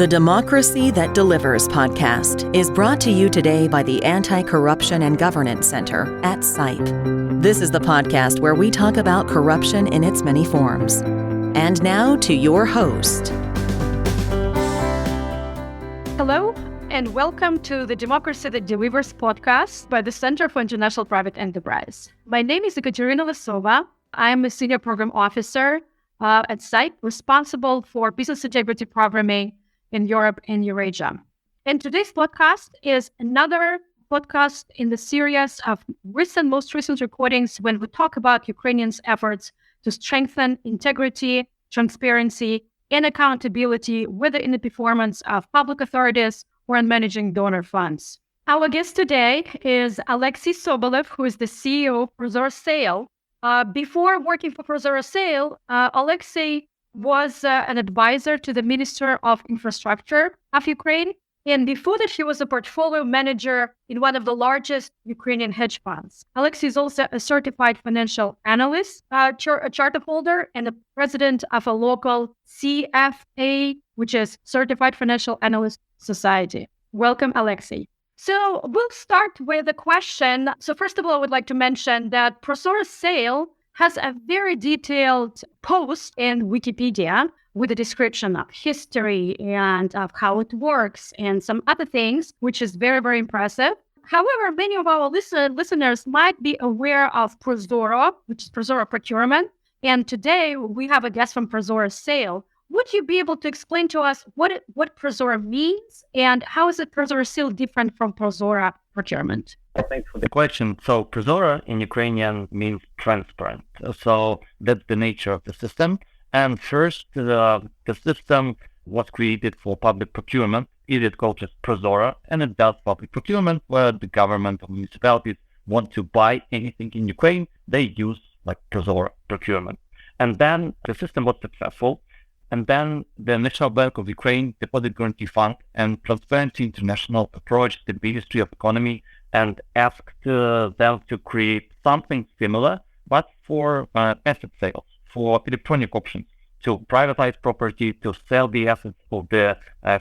The Democracy That Delivers podcast is brought to you today by the Anti-Corruption and Governance Center at SIPE. This is the podcast where we talk about corruption in its many forms. And now to your host. Hello, and welcome to the Democracy That Delivers podcast by the Center for International Private Enterprise. My name is Ekaterina Lesova. I am a senior program officer at SIPE, responsible for business integrity programming in Europe and Eurasia. And today's podcast is another podcast in the series of most recent recordings when we talk about Ukrainians' efforts to strengthen integrity, transparency, and accountability, whether in the performance of public authorities or in managing donor funds. Our guest today is Oleksii Sobolev, who is the CEO of Prozorro. Before working for Prozorro, Oleksii was an advisor to the Minister of Infrastructure of Ukraine. And before that, he was a portfolio manager in one of the largest Ukrainian hedge funds. Oleksii is also a certified financial analyst, a charter holder, and the president of a local CFA, which is Certified Financial Analyst Society. Welcome, Oleksii. So we'll start with a question. So first of all, I would like to mention that Prozorro has a very detailed post in Wikipedia with a description of history and of how it works and some other things, which is very, very impressive. However, many of our listeners might be aware of Prozorro, which is Prozorro Procurement. And today we have a guest from Prozorro. Would you be able to explain to us what Prozorro means and how is it Prozorro different from Prozorro Procurement? Thanks for the question. So Prozorro in Ukrainian means transparent. So that's the nature of the system. And first, the system was created for public procurement. It is called just Prozorro, and it does public procurement where the government or municipalities want to buy anything in Ukraine. They use like Prozorro procurement. And then the system was successful. And then the National Bank of Ukraine, Deposit Guarantee Fund, and Transparency International approached the Ministry of Economy and asked them to create something similar, but for asset sales, for electronic options, to privatize property, to sell the assets of the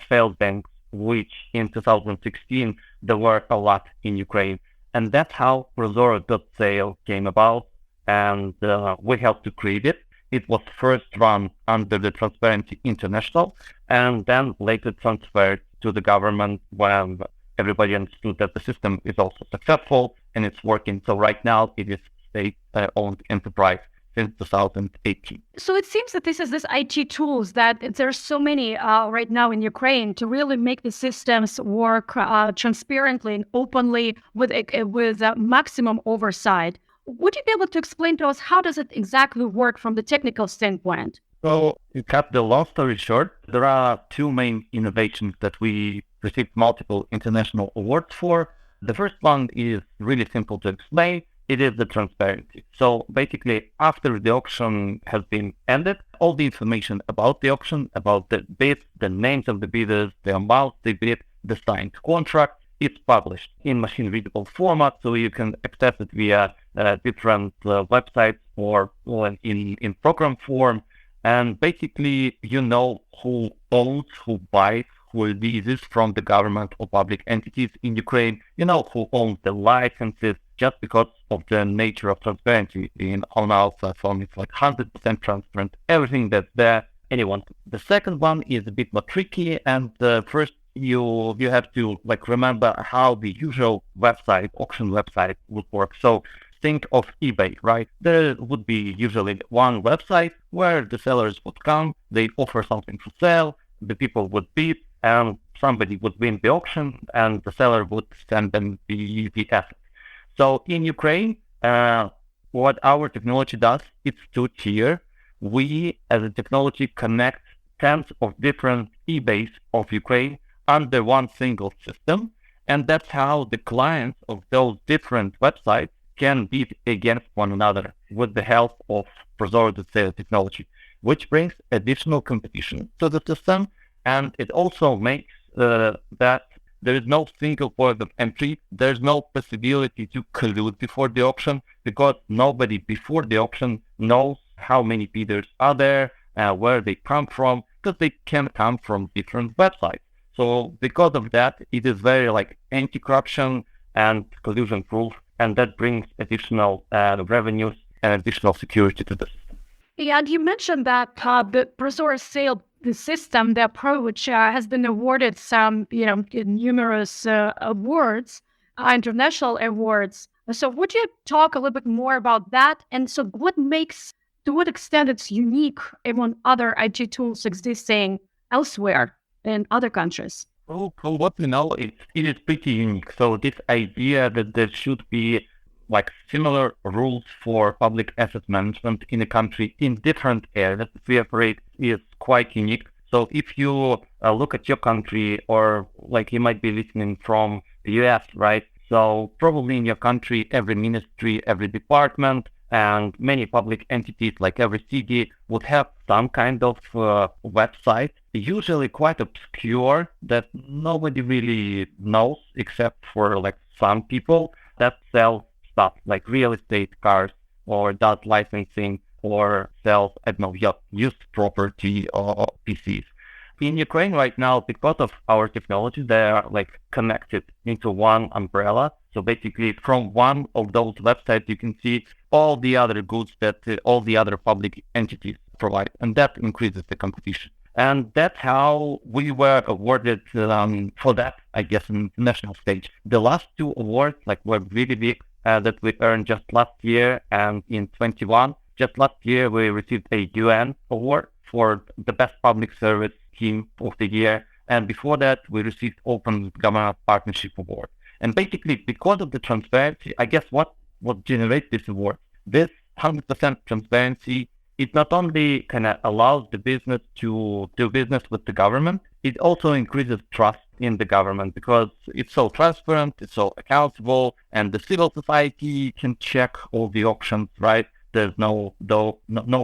failed banks, which in 2016, there were a lot in Ukraine. And that's how Prozorro.sale came about, and we helped to create it. It was first run under the Transparency International, and then later transferred to the government when everybody understood that the system is also successful and it's working. So right now it is state-owned enterprise since 2018. So it seems that this IT tools that there are so many right now in Ukraine to really make the systems work transparently and openly with maximum oversight. Would you be able to explain to us how does it exactly work from the technical standpoint? So to cut the long story short, there are two main innovations that we received multiple international awards for. The first one is really simple to explain. It is the transparency. So basically, after the auction has been ended, all the information about the auction, about the bids, the names of the bidders, the amount they bid, the signed contract, it's published in machine-readable format, so you can access it via different websites or in program form. And basically, you know who owns, who buys, who leases from the government or public entities in Ukraine. You know who owns the licenses just because of the nature of transparency. On our platform, it's like 100% transparent. Everything that's there, anyone. The second one is a bit more tricky, and first, you have to remember how the usual auction website would work. So think of eBay, right? There would be usually one website where the sellers would come, they offer something for sale, the people would bid, and somebody would win the auction, and the seller would send them the asset. So in Ukraine, what our technology does, it's two-tier. We, as a technology, connect tens of different eBays of Ukraine under one single system, and that's how the clients of those different websites can bid against one another with the help of Prozorro technology, which brings additional competition to the system, and it also makes that there is no single point of entry. There's no possibility to collude before the auction because nobody before the auction knows how many bidders are there, where they come from, because they can come from different websites. So because of that, it is very like anti-corruption and collusion proof, and that brings additional revenues and additional security to the system. Yeah, and you mentioned that the Prozorro sale, the system, the approach has been awarded some, numerous awards, international awards. So would you talk a little bit more about that? And so to what extent it's unique among other IT tools existing elsewhere in other countries? Well, from what we know, it is pretty unique. So this idea that there should be like similar rules for public asset management in a country in different areas that we operate is quite unique. So if you look at your country, or like you might be listening from the US, right? So probably in your country, every ministry, every department, and many public entities like every city would have some kind of website, usually quite obscure, that nobody really knows except for like some people that sell stuff like real estate, cars, or does licensing, or sells, I don't know, used property or PCs. In Ukraine right now, because of our technology, they are like connected into one umbrella. So basically from one of those websites, you can see all the other goods that all the other public entities provide. And that increases the competition. And that's how we were awarded for that, I guess, in the national stage. The last two awards were really big that we earned just last year and in 21. Just last year, we received a UN award for the best public service scheme of the year. And before that, we received Open Government Partnership Award. And basically, because of the transparency, I guess what generates this award, this 100% transparency, it not only kind of allows the business to do business with the government, it also increases trust in the government because it's so transparent, it's so accountable, and the civil society can check all the options, right? There's no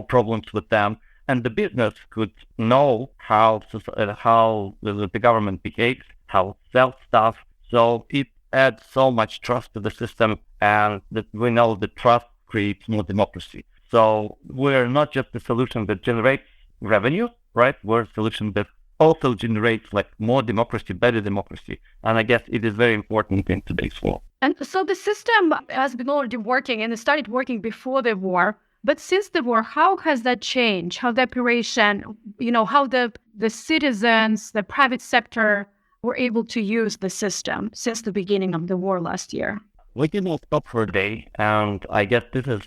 problems with them. And the business could know how the government behaves, how it sells stuff. So it adds so much trust to the system, and that we know that trust creates more democracy. So we're not just a solution that generates revenue, right? We're a solution that also generates more democracy, better democracy. And I guess it is very important in today's world. And so the system has been already working, and it started working before the war. But since the war, how has that changed? How the operation, how the citizens, the private sector were able to use the system since the beginning of the war last year? We cannot stop for a day, and I guess this is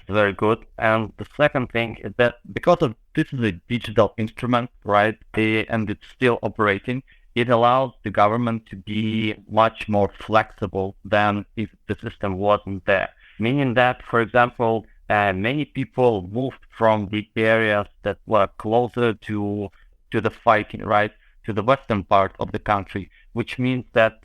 very good. And the second thing is that because of this is a digital instrument, right, and it's still operating, it allows the government to be much more flexible than if the system wasn't there. Meaning that, for example, many people moved from the areas that were closer to the fighting, right, to the western part of the country, which means that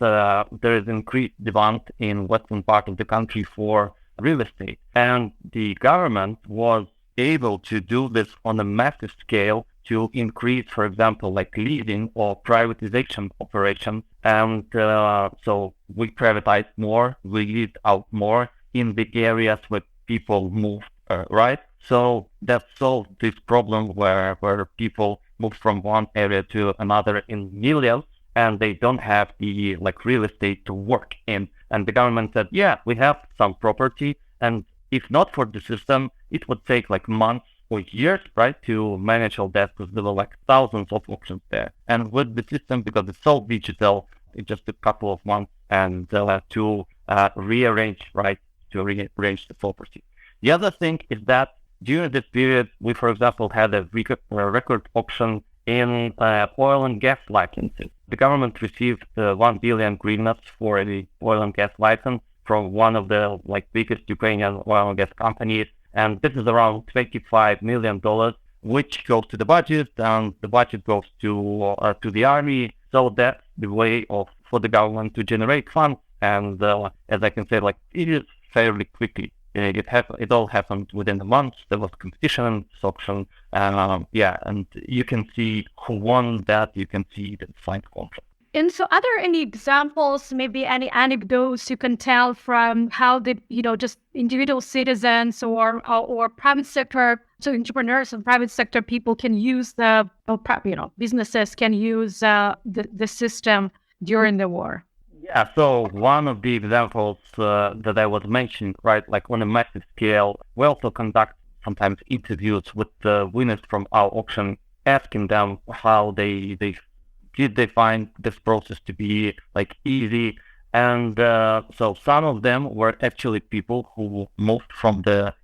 there is increased demand in western part of the country for real estate. And the government was able to do this on a massive scale to increase, for example, leasing or privatization operations. And so we privatized more, we leased out more in the areas where people move, right? So that solved this problem where people move from one area to another in millions, and they don't have the real estate to work in. And the government said, yeah, we have some property, and if not for the system, it would take months or years, right, to manage all that, because there were thousands of options there. And with the system, because it's so digital, it just took a couple of months and to rearrange, right, to rearrange the property. The other thing is that during this period, we, for example, had a record auction in oil and gas licenses. The government received 1 billion hryvnias for the oil and gas license from one of the biggest Ukrainian oil and gas companies, and this is around $25 million, which goes to the budget, and the budget goes to the army. So that's the way for the government to generate funds. And as I can say, it is fairly quickly. It all happened within a month. There was competition, auction, and you can see who won that. You can see the signed contract. And so are there any examples, maybe any anecdotes you can tell from how the, just individual citizens or private sector So entrepreneurs and private sector people can use businesses can use the system during the war. Yeah, so one of the examples that I was mentioning, right, like on a massive scale, we also conduct sometimes interviews with the winners from our auction, asking them how they did they find this process to be like easy. And so some of them were actually people who moved from the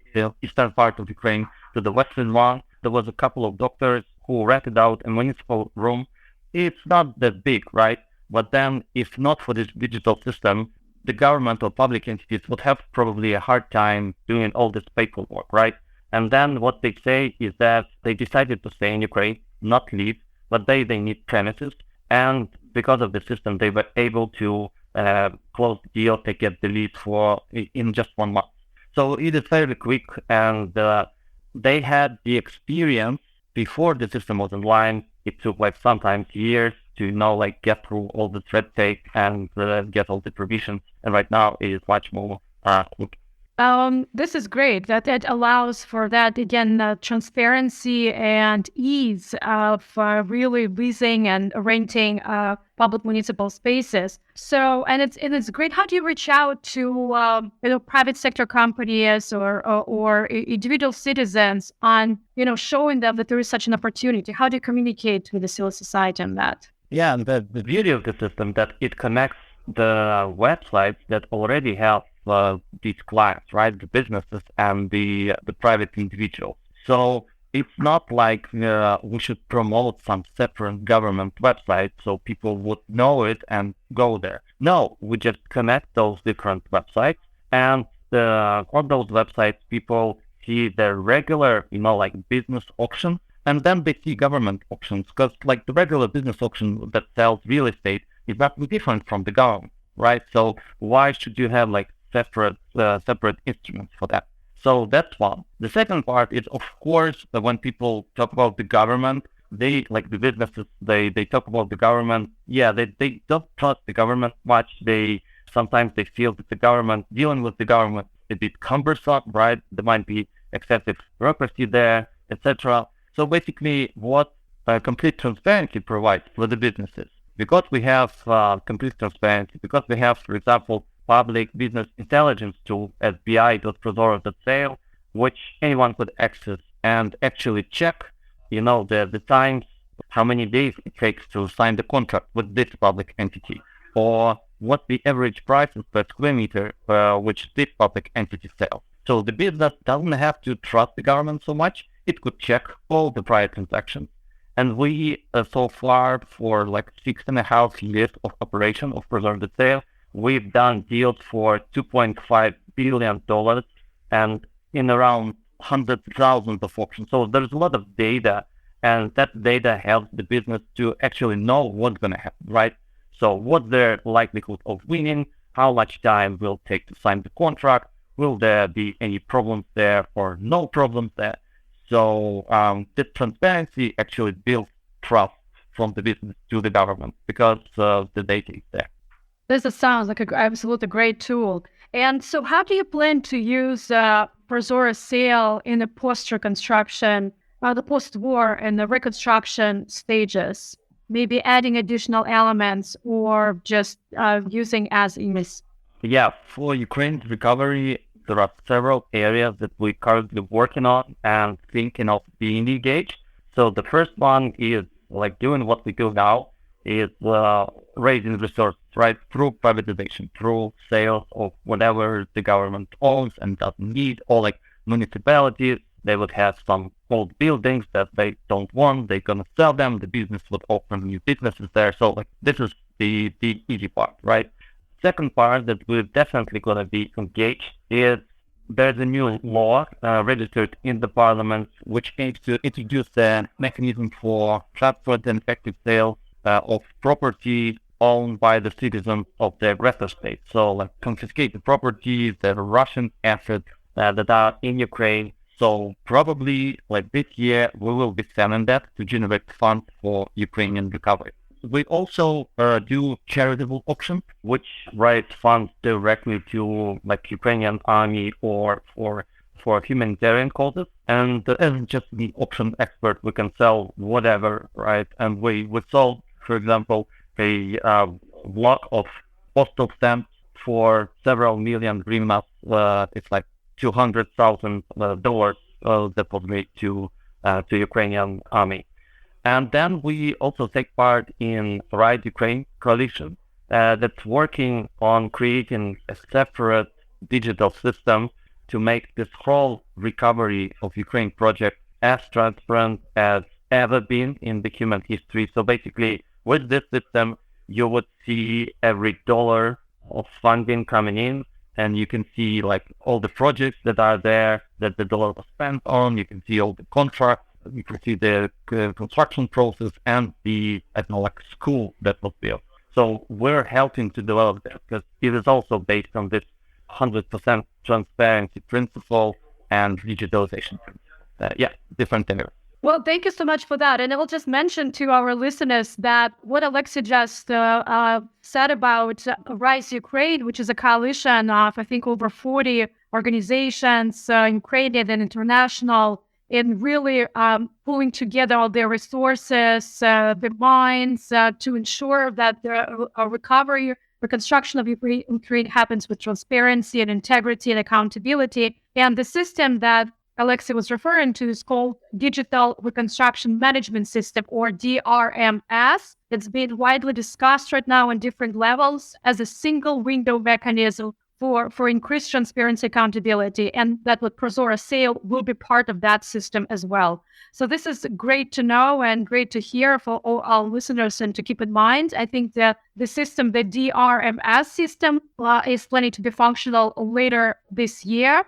eastern part of Ukraine to the western one. There was a couple of doctors who rented out a municipal room. It's not that big, right? But then, if not for this digital system, the government or public entities would have probably a hard time doing all this paperwork, right? And then what they say is that they decided to stay in Ukraine, not leave, but they need premises. And because of the system, they were able to close the deal, to get the lead in just 1 month. So it is fairly quick, and they had the experience before the system was online. It took like sometimes years to get through all the red tape and get all the provisions. And right now it is much more quick. This is great that it allows for that, again, transparency and ease of really leasing and renting public municipal spaces. So, and it's great. How do you reach out to private sector companies or individual citizens on showing them that there is such an opportunity? How do you communicate with the civil society on that? Yeah, and the beauty of the system that it connects the websites that already have these clients, right? The businesses and the private individuals. So it's not like we should promote some separate government website so people would know it and go there. No, we just connect those different websites, and on those websites, people see the regular, business auction, and then they see government auctions, because like the regular business auction that sells real estate is not different from the government, right? So why should you have separate instruments for that? So that's one. The second part is, of course, that when people talk about the government, the businesses, they talk about the government. Yeah, they don't trust the government much. Sometimes they feel that the government, dealing with the government, is a bit cumbersome, right? There might be excessive bureaucracy there, etc. So basically, what complete transparency provides for the businesses, because we have complete transparency, because we have, for example, public business intelligence tool at bi.prozorro.sale, which anyone could access and actually check, the times, how many days it takes to sign the contract with this public entity, or what the average price is per square meter which this public entity sells. So the business doesn't have to trust the government so much. It could check all the prior transactions. And we, so far, for 6.5 years of operation of Prozorro.sale, we've done deals for $2.5 billion and in around 100,000 of auctions. So there's a lot of data, and that data helps the business to actually know what's going to happen, right? So what's their likelihood of winning? How much time will it take to sign the contract? Will there be any problems there or no problems there? So this transparency actually builds trust from the business to the government, because the data is there. This sounds like an absolutely great tool. And so how do you plan to use Prozorro sale in the post-reconstruction, the post-war and the reconstruction stages? Maybe adding additional elements or just using as is? Yeah, for Ukraine's recovery, there are several areas that we're currently working on and thinking of being engaged. So the first one is doing what we do now, is raising resources, right, through privatization, through sales of whatever the government owns and doesn't need, or municipalities, they would have some old buildings that they don't want, they're going to sell them, the business would open new businesses there. So this is the easy part, right? Second part that we're definitely going to be engaged is there's a new law registered in the parliament which aims to introduce a mechanism for transparent and effective sale of property owned by the citizens of the aggressor state. So confiscated properties, the Russian assets that are in Ukraine. So probably this year we will be selling that to generate funds for Ukrainian recovery. We also do charitable auctions, which raise funds directly to Ukrainian army or for for humanitarian causes. And as just the option expert, we can sell whatever, right? And we sold, for example, a block of postal stamps for several million hryvnias. It's like $200,000 that was made to Ukrainian army. And then we also take part in Right Ukraine coalition that's working on creating a separate digital system to make this whole recovery of Ukraine project as transparent as ever been in the human history. So basically, with this system, you would see every dollar of funding coming in, and you can see like all the projects that are there that the dollar was spent on. You can see all the contracts. You can see the construction process and the school that was built. So we're helping to develop that because it is also based on this 100% transparency principle and digitalization principle. Different areas. Well, thank you so much for that. And I will just mention to our listeners that what Oleksii just said about Rise Ukraine, which is a coalition of, I think, over 40 organizations, Ukrainian and international, in really pulling together all their resources, their minds, to ensure that the recovery, reconstruction of Ukraine happens with transparency and integrity and accountability. And the system that Oleksii was referring to is called Digital Reconstruction Management System, or DRMS. It's been widely discussed right now on different levels as a single window mechanism for increased transparency, accountability, and that what Prozorro sale will be part of that system as well. So this is great to know and great to hear for all our listeners and to keep in mind. I think that the system, the DRMS system, is planning to be functional later this year.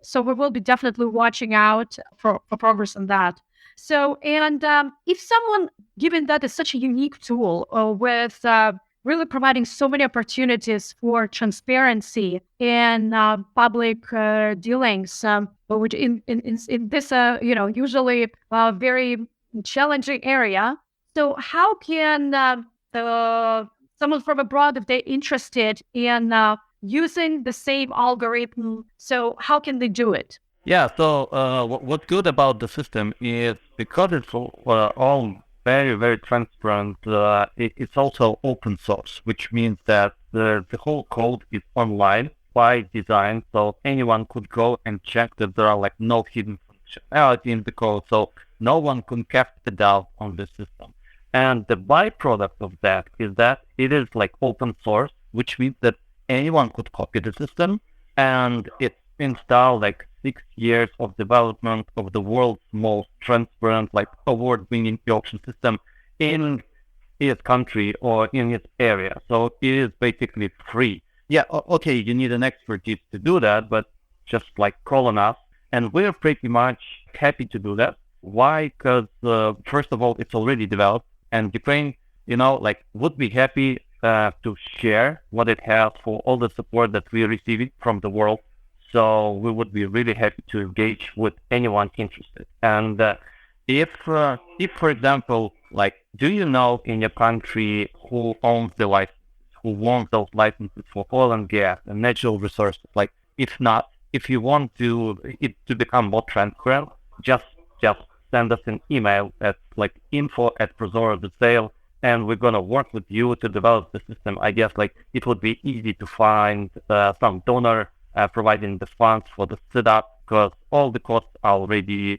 So we will be definitely watching out for progress on that. So, and if someone, given that is such a unique tool with really providing so many opportunities for transparency in public dealings, which in this, usually very challenging area. So how can someone from abroad, if they're interested in using the same algorithm, so how can they do it? Yeah, so what's good about the system is because it's all very, very transparent, it's also open source, which means that the whole code is online by design, so anyone could go and check that there are like no hidden functionality in the code, so no one can cast a doubt on the system. And the byproduct of that is that it is like open source, which means that anyone could copy the system, and it's installed like 6 years of development of the world's most transparent, like award-winning auction system in its country or in its area. So it is basically free. Yeah, okay, you need an expertise to do that, but just like call on us, and we're pretty much happy to do that. Why? Because first of all, it's already developed, and Ukraine, would be happy to share what it has for all the support that we receive from the world. So we would be really happy to engage with anyone interested. And if for example, do you know in your country who owns the license, who owns those licenses for oil and gas and natural resources? If not, if you want it to become more transparent, just send us an email at info@prozorro.sale, and we're gonna work with you to develop the system. I guess it would be easy to find some donor providing the funds for the setup, because all the costs are already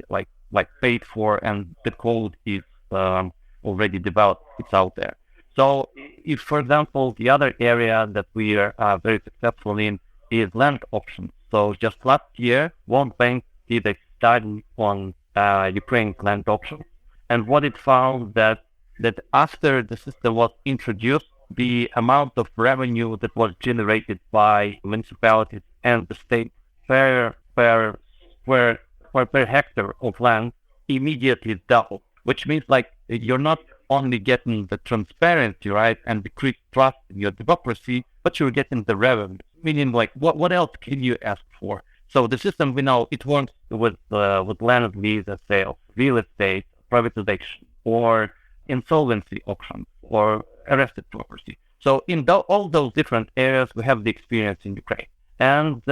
paid for, and the code is already developed. It's out there. So if, for example, the other area that we are very successful in is land options. So just last year, World Bank did a study on Ukraine land options, and what it found that after the system was introduced, the amount of revenue that was generated by municipalities and the state per hectare of land immediately doubled, which means you're not only getting the transparency, right, and decreased trust in your democracy, but you're getting the revenue. Meaning, what else can you ask for? So the system, we know, it works with land lease sales, real estate, privatization, or insolvency auctions, or arrested property. So in all those different areas, we have the experience in Ukraine. And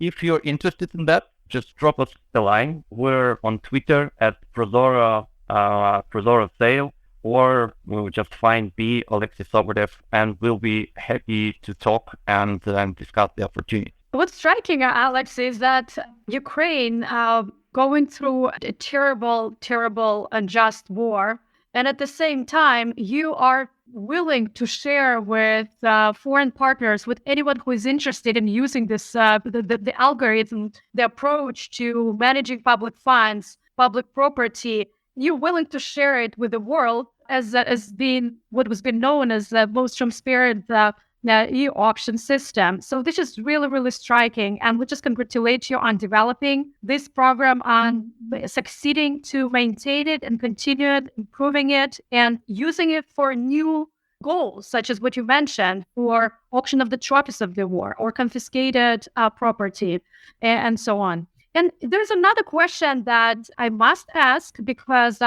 if you're interested in that, just drop us a line. We're on Twitter at Prozorro, Prozorro Sale, or we'll just find me, Oleksii Sobolev, and we'll be happy to talk and discuss the opportunity. What's striking, Alex, is that Ukraine going through a terrible, unjust war. And at the same time, you are willing to share with foreign partners, with anyone who is interested in using this, the algorithm, the approach to managing public funds, public property. You're willing to share it with the world as being what was been known as the most transparent e-auction system. So this is really striking. And we just congratulate you on developing this program, on succeeding to maintain it and continue it, improving it, and using it for new goals, such as what you mentioned, for auction of the trophies of the war or confiscated property and so on. And there's another question that I must ask, because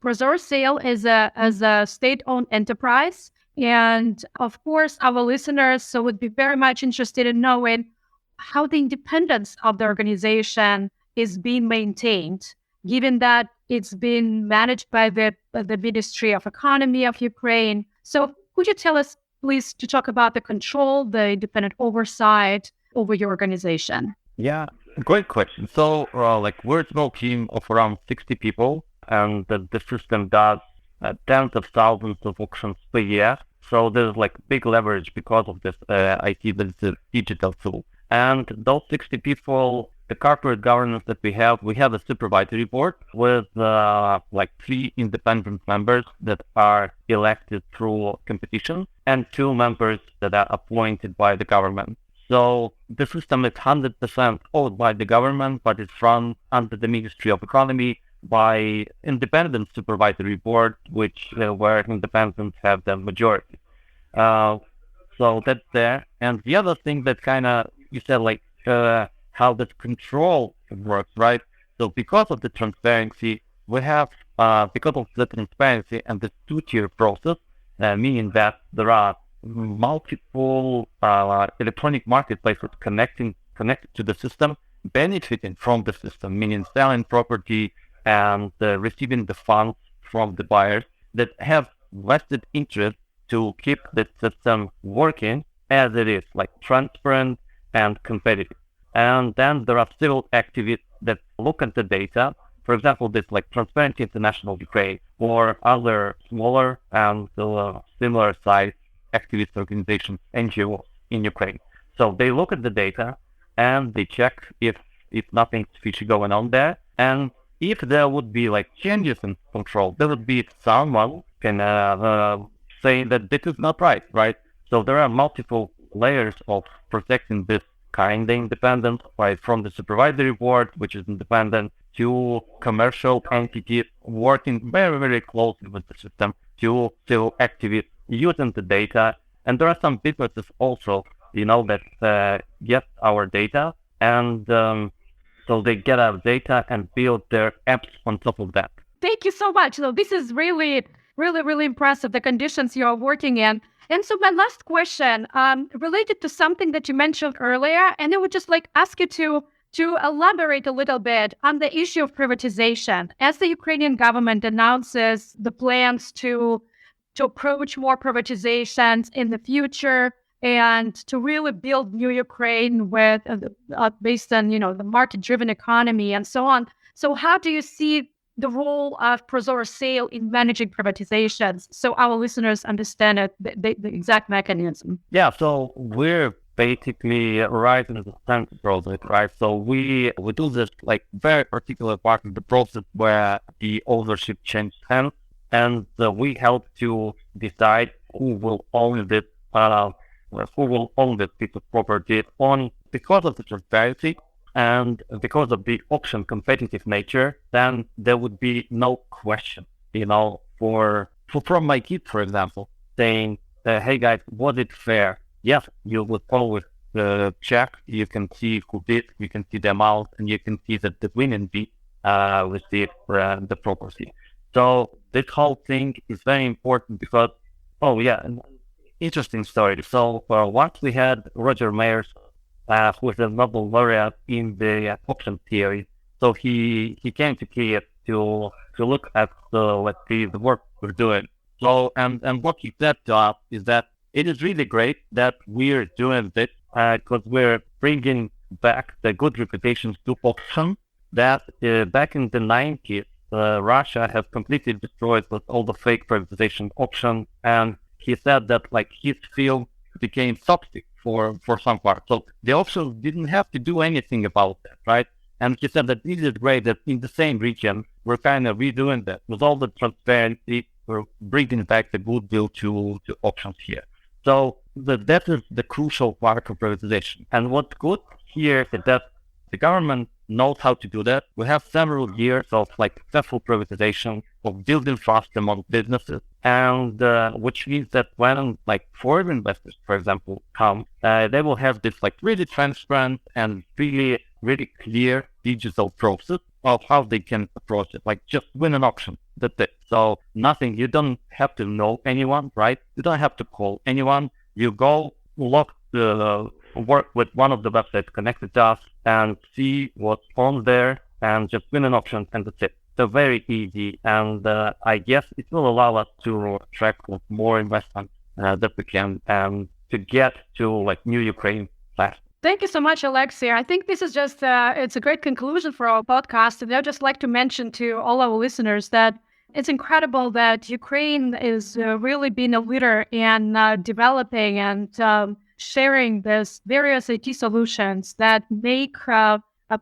Prozorro Sale is a state-owned enterprise. And of course, our listeners would be very much interested in knowing how the independence of the organization is being maintained, given that it's been managed by the Ministry of Economy of Ukraine. So could you tell us, please, to talk about the control, the independent oversight over your organization? Yeah, great question. So, we're a small team of around 60 people, and the system does tens of thousands of auctions per year. So there's big leverage because of this IT, this digital tool. And those 60 people, the corporate governance that we have a supervisory board with 3 independent members that are elected through competition and 2 members that are appointed by the government. So the system is 100% owned by the government, but it's run under the Ministry of Economy by independent supervisory board, which where independents have the majority. So that's there. And the other thing that you said, how the control works, right? So because of the transparency, we have, because of the transparency and the 2-tier process, meaning that there are multiple electronic marketplaces connected to the system, benefiting from the system, meaning selling property and receiving the funds from the buyers that have vested interest to keep the system working as it is, transparent and competitive. And then there are still activists that look at the data, for example, this Transparency International Ukraine or other smaller and similar size activist organizations, NGOs in Ukraine. So they look at the data and they check if nothing's fishy going on there. And if there would be changes in control, there would be someone can say that this is not right? So there are multiple layers of protecting this kind of independence, from the supervisory board, which is independent, to commercial entities working very closely with the system, to activists using the data. And there are some businesses also, that get our data, and so they get our data and build their apps on top of that. Thank you so much. So this is really impressive, the conditions you are working in. And so my last question, related to something that you mentioned earlier, and I would just ask you to elaborate a little bit on the issue of privatization. As the Ukrainian government announces the plans to approach more privatizations in the future and to really build new Ukraine with based on the market-driven economy and so on. So how do you see the role of Prozorro Sale in managing privatizations, so our listeners understand the exact mechanism? Yeah, so we're basically right in the center process, right? So we do this very particular part of the process where the ownership changes hands, and we help to decide who will own this piece of property because of the transparency. And because of the auction competitive nature, then there would be no question, from my kids, for example, saying, hey guys, was it fair? Yes, you would always check, you can see who did, you can see the amount, and you can see that the winning bid received the property. So this whole thing is very important because, interesting story. So once we had Roger Mayer's who is a Nobel laureate in the auction theory. So he came to Kiev to look at the work we're doing. So and what he said to us is that it is really great that we're doing this because we're bringing back the good reputation to auction that back in the 90s, Russia has completely destroyed with all the fake privatization auction. And he said that like his field became toxic for some part. So the auction didn't have to do anything about that, right? And he said that this is great that in the same region, we're kind of redoing that with all the transparency, we're bringing back the goodwill to auctions here. So that is the crucial part of privatization. And what's good here is that the government knows how to do that. We have several years of like successful privatization, of building trust among businesses, and which means that when like foreign investors, for example, come, they will have this like really transparent and really clear digital process of how they can approach it. Like just win an auction. That's it. So nothing. You don't have to know anyone, right? You don't have to call anyone. You go work with one of the websites connected to us and see what's on there and just win an auction, and that's it. So very easy, and I guess it will allow us to attract more investment that we can and to get to like new Ukraine fast. Thank you so much, Oleksii. I think this is just, it's a great conclusion for our podcast. And I'd just like to mention to all our listeners that it's incredible that Ukraine is really being a leader in developing and sharing these various IT solutions that make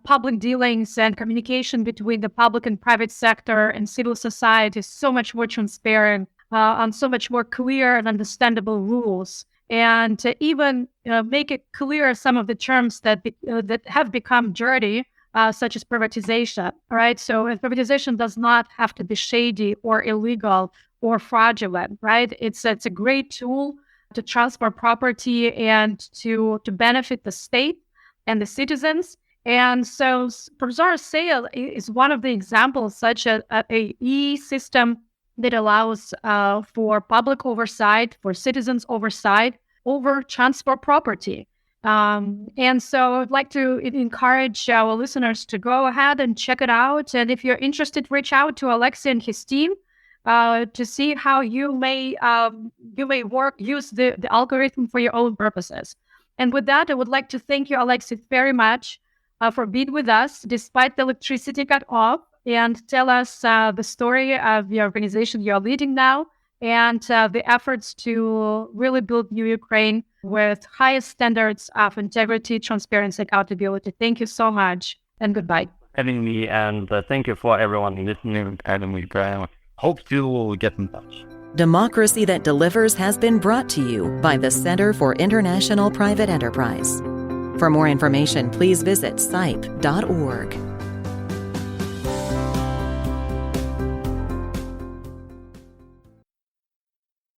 public dealings and communication between the public and private sector and civil society so much more transparent, on so much more clear and understandable rules. And to even make it clear some of the terms that have become dirty, such as privatization, right? So privatization does not have to be shady or illegal or fraudulent, right? It's a great tool to transfer property and to benefit the state and the citizens. And so Prozorro sale is one of the examples, such a e-system that allows for public oversight, for citizens oversight over transfer property. And so I'd like to encourage our listeners to go ahead and check it out. And if you're interested, reach out to Oleksii and his team to see how you may use the algorithm for your own purposes. And with that, I would like to thank you, Oleksii, very much for being with us despite the electricity cut off, and tell us the story of the organization you're leading now and the efforts to really build new Ukraine with highest standards of integrity, transparency, accountability. Thank you so much, and goodbye. Having me, and thank you for everyone listening, and we hope to get in touch. Democracy That Delivers has been brought to you by the Center for International Private Enterprise. For more information, please visit sipe.org.